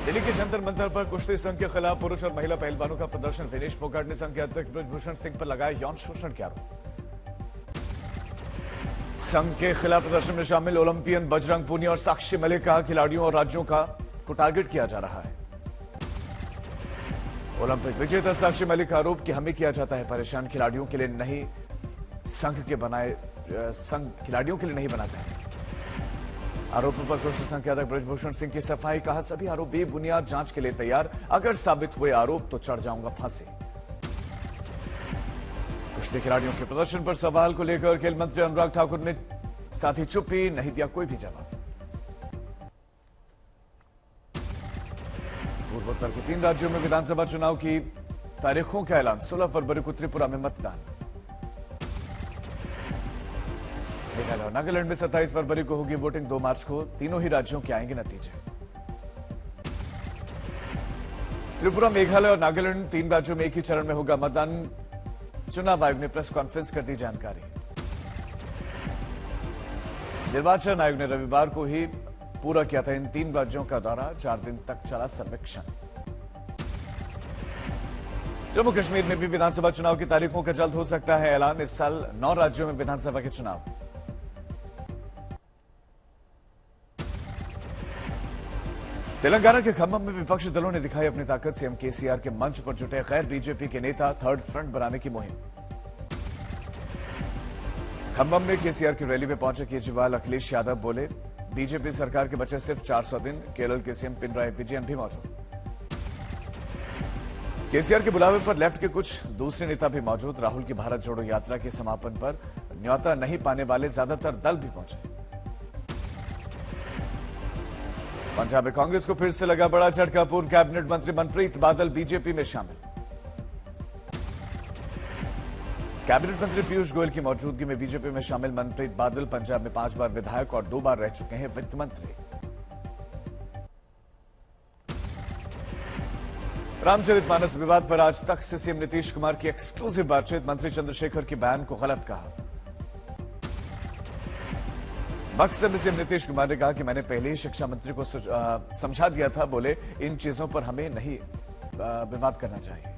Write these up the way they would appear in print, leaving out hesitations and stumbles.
दिल्ली के जंतर मंतर पर कुश्ती संघ के खिलाफ पुरुष और महिला पहलवानों का प्रदर्शन। विनेश फोगाट ने संघ के अध्यक्ष ब्रजभूषण सिंह पर लगाए यौन शोषण के आरोप। संघ के खिलाफ प्रदर्शन में शामिल ओलंपियन बजरंग पूनिया और साक्षी मलिक कहा खिलाड़ियों और राज्यों को टारगेट किया जा रहा है। ओलंपिक विजेता साक्षी मलिक का आरोप कि हमें किया जाता है परेशान, खिलाड़ियों के लिए नहीं संघ खिलाड़ियों के लिए नहीं बनाता है। आरोपों पर कुश्ती संघ के अध्यक्ष ब्रजभूषण सिंह की सफाई, कहा सभी आरोप बेबुनियाद, जांच के लिए तैयार, अगर साबित हुए आरोप तो चढ़ जाऊंगा फांसी। कुश्ती खिलाड़ियों के प्रदर्शन पर सवाल को लेकर खेल मंत्री अनुराग ठाकुर ने साथ ही चुप्पी, नहीं दिया कोई भी जवाब। पूर्वोत्तर के 3 राज्यों में विधानसभा चुनाव की तारीखों का ऐलान। 16 फरवरी को त्रिपुरा में मतदान। मेघालय और नागालैंड में 27 फरवरी को होगी वोटिंग। 2 मार्च को तीनों ही राज्यों के आएंगे नतीजे। त्रिपुरा, मेघालय और नागालैंड 3 राज्यों में एक ही चरण में होगा मतदान। चुनाव आयोग ने प्रेस कॉन्फ्रेंस कर दी जानकारी। निर्वाचन आयोग ने रविवार को ही पूरा किया था इन 3 राज्यों का दौरा। 4 दिन तक चला सर्वेक्षण। जम्मू कश्मीर में भी विधानसभा चुनाव की तारीखों का जल्द हो सकता है ऐलान। इस साल 9 राज्यों में विधानसभा के चुनाव। तेलंगाना के खम्मम में विपक्षी दलों ने दिखाई अपनी ताकत। सीएम केसीआर के मंच पर जुटे गैर बीजेपी के नेता। थर्ड फ्रंट बनाने की मुहिम। खम्मम में केसीआर की रैली में पहुंचे केजरीवाल। अखिलेश यादव बोले बीजेपी सरकार के बचे सिर्फ 400 दिन। केरल के सीएम पिनराई विजयन भी मौजूद। केसीआर के बुलावे पर लेफ्ट के कुछ दूसरे नेता भी मौजूद। राहुल की भारत जोड़ो यात्रा के समापन पर न्योता नहीं पाने वाले ज्यादातर दल भी पहुंचे। पंजाब में कांग्रेस को फिर से लगा बड़ा झटका। पूर्व कैबिनेट मंत्री मनप्रीत बादल बीजेपी में शामिल। कैबिनेट मंत्री पीयूष गोयल की मौजूदगी में बीजेपी में शामिल मनप्रीत बादल पंजाब में 5 बार विधायक और 2 बार रह चुके हैं वित्त मंत्री। रामचरितमानस विवाद पर आज तक से सीएम नीतीश कुमार की एक्सक्लूसिव बातचीत। मंत्री चंद्रशेखर के बयान को गलत कहा। मकसद में सीएम नीतीश कुमार ने कहा कि मैंने पहले ही शिक्षा मंत्री को समझा दिया था। बोले इन चीजों पर हमें नहीं विवाद करना चाहिए।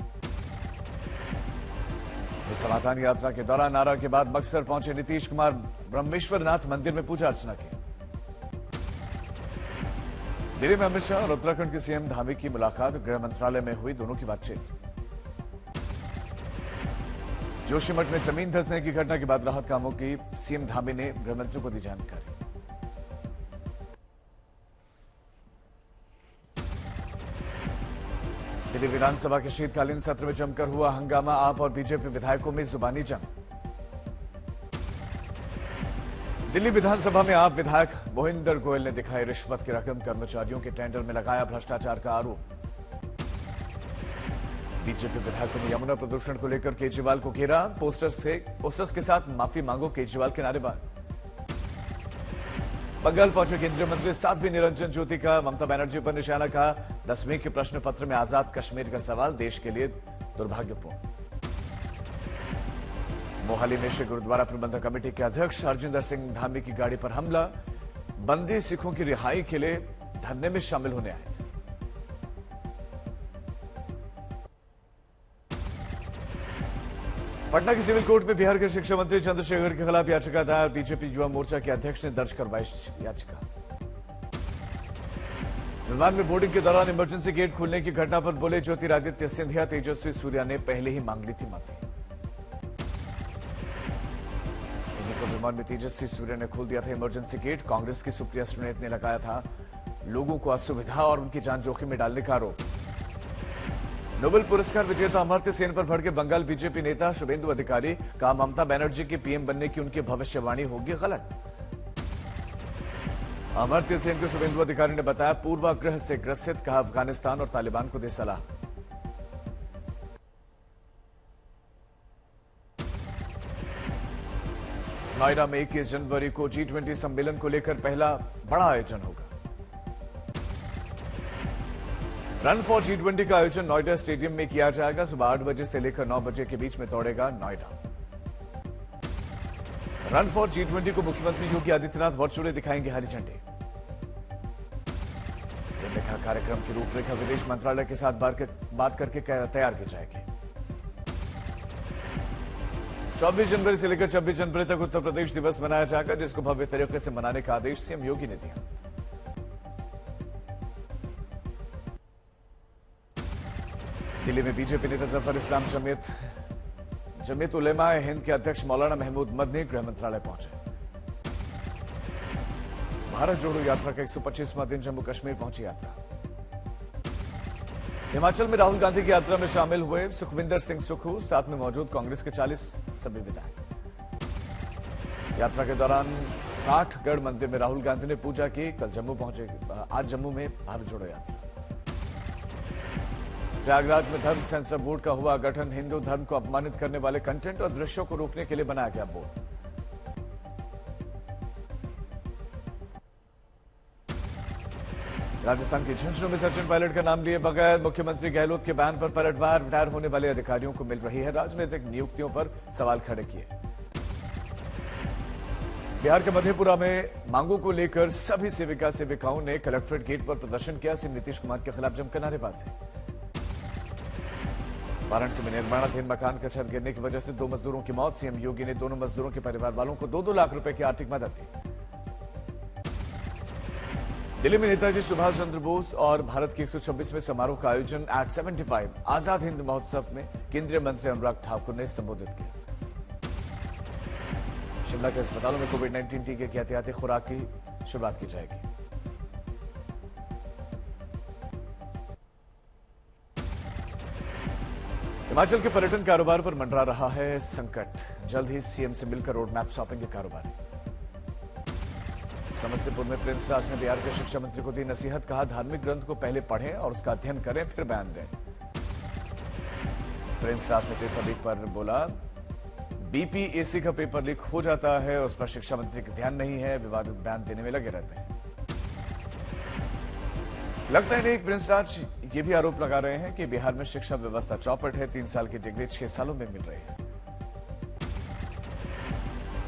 समाधान यात्रा के दौरान नारा के बाद बक्सर पहुंचे नीतीश कुमार। ब्रह्मेश्वरनाथ मंदिर में पूजा अर्चना की। दिल्ली में अमित शाह और उत्तराखंड के सीएम धामी की मुलाकात। गृह मंत्रालय में हुई दोनों की बातचीत। जोशीमठ में जमीन धंसने की घटना के बाद राहत कामों की सीएम धामी ने गृहमंत्री को दी जानकारी। दिल्ली विधानसभा के शीतकालीन सत्र में जमकर हुआ हंगामा। आप और बीजेपी विधायकों में जुबानी जंग। दिल्ली विधानसभा में आप विधायक मोहिंदर गोयल ने दिखाई रिश्वत की रकम। कर्मचारियों के टेंडर में लगाया भ्रष्टाचार का आरोप। बीजेपी विधायकों ने यमुना प्रदूषण को लेकर केजरीवाल को घेरा। पोस्टर्स के साथ माफी मांगो केजरीवाल के नारेबाज। बंगाल पहुंचे केंद्रीय मंत्री साध्वी निरंजन ज्योति का ममता बनर्जी पर निशाना। कहा 10वीं के प्रश्न पत्र में आजाद कश्मीर का सवाल देश के लिए दुर्भाग्यपूर्ण। मोहाली में श्री गुरुद्वारा प्रबंधक कमेटी के अध्यक्ष हरजिंदर सिंह धामी की गाड़ी पर हमला। बंदी सिखों की रिहाई के लिए धरने में शामिल होने आए थे। पटना की सिविल कोर्ट में बिहार के शिक्षा मंत्री चंद्रशेखर के खिलाफ याचिका दायर। बीजेपी युवा मोर्चा के अध्यक्ष ने दर्ज करवाई याचिका। विमान में बोर्डिंग के दौरान इमरजेंसी गेट खोलने की घटना पर बोले ज्योतिरादित्य सिंधिया। तेजस्वी सूर्या ने पहले ही मांग ली थी माफी। विमान में तेजस्वी सूर्या ने खोल दिया था इमरजेंसी गेट। कांग्रेस की सुप्रिया सुलेट ने लगाया था लोगों को असुविधा और उनकी जान जोखिम में डालने का आरोप। नोबेल पुरस्कार विजेता अमर्त्य सेन पर भड़के बंगाल बीजेपी नेता शुभेंदु अधिकारी। कहा ममता बनर्जी के पीएम बनने की उनकी भविष्यवाणी होगी गलत। अमर्त्य सेन को शुभेंदु अधिकारी ने बताया पूर्वाग्रह से ग्रसित। कहा अफगानिस्तान और तालिबान को दे सलाह। नोएडा में 21 जनवरी को G20 सम्मेलन को लेकर पहला बड़ा आयोजन होगा। रन फॉर G20 का आयोजन नोएडा स्टेडियम में किया जाएगा। सुबह 8 बजे से लेकर 9 बजे के बीच में दौड़ेगा नोएडा। रन फॉर G20 को मुख्यमंत्री योगी आदित्यनाथ वर्चुअली दिखाएंगे हरी झंडी। यह कार्यक्रम की रूपरेखा विदेश मंत्रालय के साथ बात करके तैयार की जाएगी। 24 जनवरी से लेकर 26 जनवरी तक उत्तर प्रदेश दिवस मनाया जाएगा, जिसको भव्य तरीके से मनाने का आदेश सीएम योगी ने दिया। दिल्ली में बीजेपी नेता जफर इस्लाम जमीयत उलेमा हिंद के अध्यक्ष मौलाना महमूद मदनी गृह मंत्रालय पहुंचे। भारत जोड़ो यात्रा का 125वां दिन जम्मू कश्मीर पहुंची यात्रा। हिमाचल में राहुल गांधी की यात्रा में शामिल हुए सुखविंदर सिंह सुक्खू, साथ में मौजूद कांग्रेस के 40 सभी विधायक। यात्रा के दौरान काठगढ़ मंदिर में राहुल गांधी ने पूजा की। कल जम्मू पहुंचे, आज जम्मू में भारत जोड़ो यात्रा। प्रयागराज में धर्म सेंसर बोर्ड का हुआ गठन। हिंदू धर्म को अपमानित करने वाले कंटेंट और दृश्यों को रोकने के लिए बनाया गया बोर्ड। राजस्थान के झुंझुनू में सचिन पायलट का नाम लिए बगैर मुख्यमंत्री गहलोत के बयान पर पलटवार। रिटायर होने वाले अधिकारियों को मिल रही है राजनीतिक नियुक्तियों पर सवाल खड़े किए। बिहार के मधेपुरा में मांगों को लेकर सभी सेविकाओं ने कलेक्ट्रेट गेट पर प्रदर्शन किया। सीएम नीतीश कुमार के खिलाफ जमकर नारेबाजी। वाराणसी में निर्माणाधीन मकान का छत गिरने की वजह से 2 मजदूरों की मौत। सीएम योगी ने दोनों मजदूरों के परिवार वालों को 2-2 लाख रुपए की आर्थिक मदद दी। दिल्ली में नेताजी सुभाष चंद्र बोस और भारत के 126वें समारोह का आयोजन एट 75 आजाद हिंद महोत्सव में केंद्रीय मंत्री अनुराग ठाकुर ने संबोधित किया। शिमला के अस्पतालों में कोविड-19 टीके की एहतियाती खुराक की शुरुआत की जाएगी। हिमाचल के पर्यटन कारोबार पर मंडरा रहा है संकट। जल्द ही सीएम से मिलकर रोड मैप सौंपेंगे कारोबारी। समस्तीपुर में प्रिंस राज ने बिहार के शिक्षा मंत्री को दी नसीहत। कहा, धार्मिक ग्रंथ को पहले पढ़ें और उसका अध्ययन करें, फिर बयान दें। प्रिंस राज ने पेपर लीक पर बोला, बीपीएससी का पेपर लीक हो जाता है, उस पर शिक्षा मंत्री का ध्यान नहीं है, विवादित बयान देने में लगे रहते हैं। लगता है नहीं, प्रिंस राज ये भी आरोप लगा रहे हैं कि बिहार में शिक्षा व्यवस्था चौपट है। 3 साल की डिग्री 6 सालों में मिल रही है।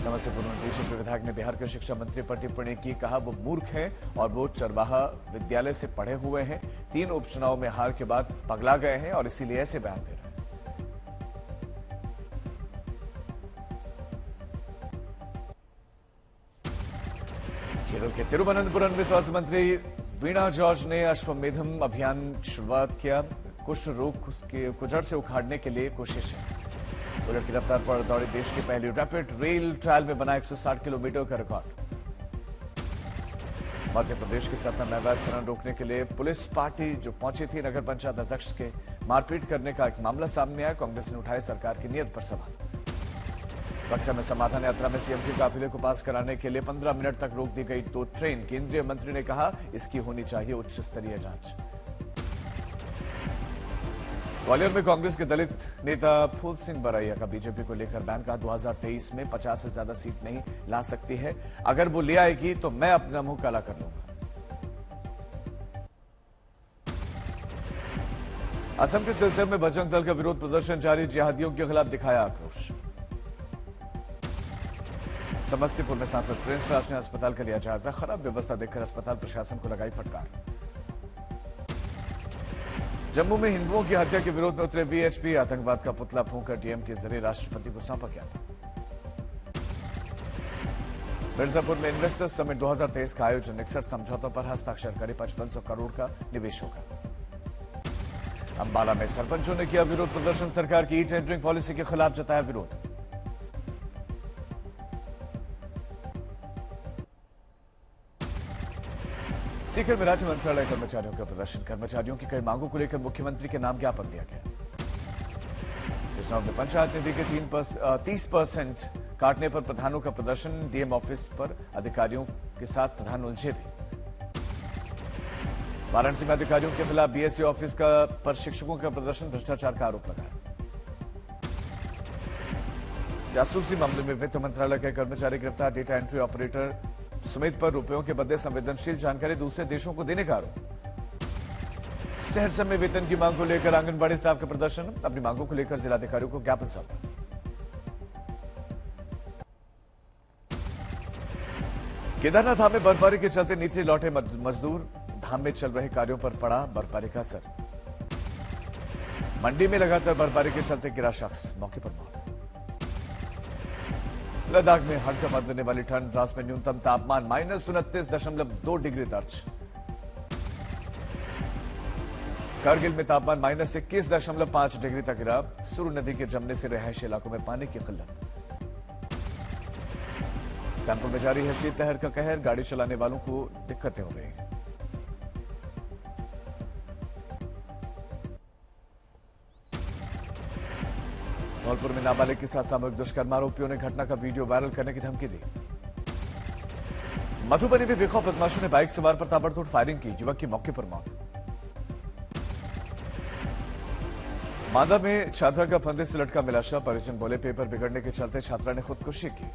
समस्तीपुर में बीजेपी विधायक ने बिहार के शिक्षा मंत्री पर टिप्पणी की। कहा, वो मूर्ख हैं और वो चरवाहा विद्यालय से पढ़े हुए हैं। 3 उपचुनाव में हार के बाद पगला गए हैं और इसीलिए ऐसे बयान दे रहे हैं। केरल के तिरुवनंतपुरम में स्वास्थ्य मंत्री वीणा जॉर्ज ने अश्वमेधम अभियान शुरुआत किया। कुष्ठ रोग को जड़ से उखाड़ने के लिए कोशिश है। बुलेट की रफ्तार पर दौड़ी देश की पहली रैपिड रेल ट्रायल में बना 160 किलोमीटर का रिकॉर्ड। मध्य प्रदेश के सतना में अवैध खनन रोकने के लिए पुलिस पार्टी जो पहुंची थी, नगर पंचायत अध्यक्ष के मारपीट करने का एक मामला सामने आया। कांग्रेस ने उठाए सरकार की नीयत पर सवाल। बक्सर में समाधान यात्रा में सीएम के काफिले को पास कराने के लिए 15 मिनट तक रोक दी गई 2 ट्रेन। केंद्रीय मंत्री ने कहा, इसकी होनी चाहिए उच्च स्तरीय जांच। ग्वालियर में कांग्रेस के दलित नेता फूल सिंह बरैया का बीजेपी को लेकर बयान। कहा, 2023 में 50 से ज्यादा सीट नहीं ला सकती है। अगर वो ले आएगी तो मैं अपना मुंह काला कर लूंगा। असम के सिलचर में बजरंग दल का विरोध प्रदर्शन जारी। जिहादियों के खिलाफ दिखाया आक्रोश। समस्तीपुर में सांसद प्रिंस राज ने अस्पताल का लिया जायजा। खराब व्यवस्था देखकर अस्पताल प्रशासन को लगाई फटकार। जम्मू में हिंदुओं की हत्या के विरोध में उतरे वीएचपी। आतंकवाद का पुतला फूंककर डीएम के जरिए राष्ट्रपति को सौंपा गया था। मिर्जापुर में इन्वेस्टर्स समिट 2023 का आयोजन। 61 समझौतों पर हस्ताक्षर करे। 5500 करोड़ का निवेश होगा। अंबाला में सरपंचों ने किया विरोध प्रदर्शन। सरकार की ई टेंडरिंग पॉलिसी के खिलाफ जताया विरोध। सीकर में राज्य मंत्रालय कर्मचारियों का प्रदर्शन। कर्मचारियों की कई मांगों को लेकर मुख्यमंत्री के नाम ज्ञापन दिया गया। इस चुनाव में पंचायत निधि के 30% काटने पर प्रधानों का प्रदर्शन। डीएम ऑफिस पर अधिकारियों के साथ प्रधान उलझे भी। वाराणसी में अधिकारियों के खिलाफ बीएससी ऑफिस पर शिक्षकों का प्रदर्शन। भ्रष्टाचार का आरोप लगाया। जासूसी मामले में वित्त मंत्रालय के कर्मचारी गिरफ्तार। डेटा एंट्री ऑपरेटर सुमित पर रुपयों के बदले संवेदनशील जानकारी दूसरे देशों को देने का आरोप। सहरसा में वेतन की मांग को लेकर आंगनबाड़ी स्टाफ का प्रदर्शन। अपनी मांगों को लेकर जिलाधिकारियों को ज्ञापन सौंपा। केदारनाथ धाम में बर्फबारी के चलते नीचे लौटे मजदूर। धाम में चल रहे कार्यों पर पड़ा बर्फबारी का असर। मंडी में लगातार बर्फबारी के चलते गिरा शख्स, मौके पर मौत। लद्दाख में हड़कंप देने वाली ठंड, द्रास में न्यूनतम तापमान -29.2 डिग्री दर्ज। कारगिल में तापमान -21.5 डिग्री तक गिरा। सुरु नदी के जमने से रिहायशी इलाकों में पानी की किल्लत। कानपुर में जारी है शीतलहर का कहर, गाड़ी चलाने वालों को दिक्कतें हो रही हैं। धौलपुर में नाबालिग के साथ सामूहिक दुष्कर्म, आरोपियों ने घटना का वीडियो वायरल करने की धमकी दी। मधुबनी में बेखौफ बदमाशों ने बाइक सवार पर ताबड़तोड़ फायरिंग की, युवक की मौके पर मौत। मांदा में छात्रा का फंदे से लटका मिला शव, परिजन बोले पेपर बिगड़ने के चलते छात्रा ने खुदकुशी की।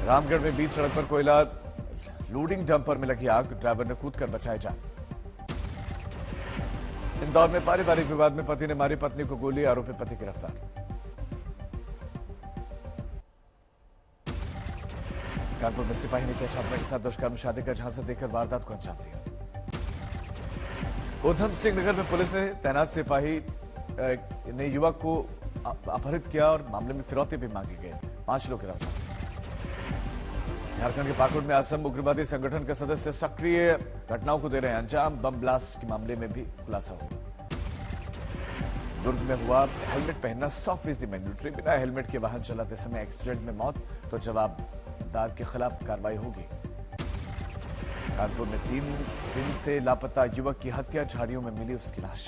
रामगढ़ में बीच सड़क पर कोयला लोडिंग डंपर में लगी आग, ड्राइवर ने कूदकर बचाई जान। इंदौर में पारिवारिक विवाद में पति ने मारी पत्नी को गोली, आरोपी पति गिरफ्तार। कानपुर में सिपाही ने किया छात्रा के साथ दुष्कर्म, शादी का झांसा देकर वारदात को अंजाम दिया। उधम सिंह नगर में पुलिस ने तैनात सिपाही ने युवक को अपहरित किया और मामले में फिरौती भी मांगी गई। 5 लोग गिरफ्तार। झारखंड के पाकुड़ में असम उग्रवादी संगठन के सदस्य सक्रिय घटनाओं को दे रहे हैं अंजाम, बम ब्लास्ट के मामले में भी खुलासा हुआ। दुर्ग में हुआ हेलमेट पहनना 100% मैंडेटरी, बिना हेलमेट के वाहन चलाते समय एक्सीडेंट में मौत तो जवाबदार के खिलाफ कार्रवाई होगी। कानपुर में 3 दिन से लापता युवक की हत्या, झाड़ियों में मिली उसकी लाश।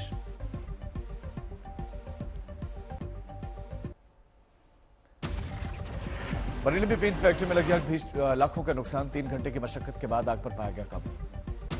बरेली में पेंट फैक्ट्री में लगी आग, लाखों का नुकसान, 3 घंटे की मशक्कत के बाद आग पर पाया गया काबू।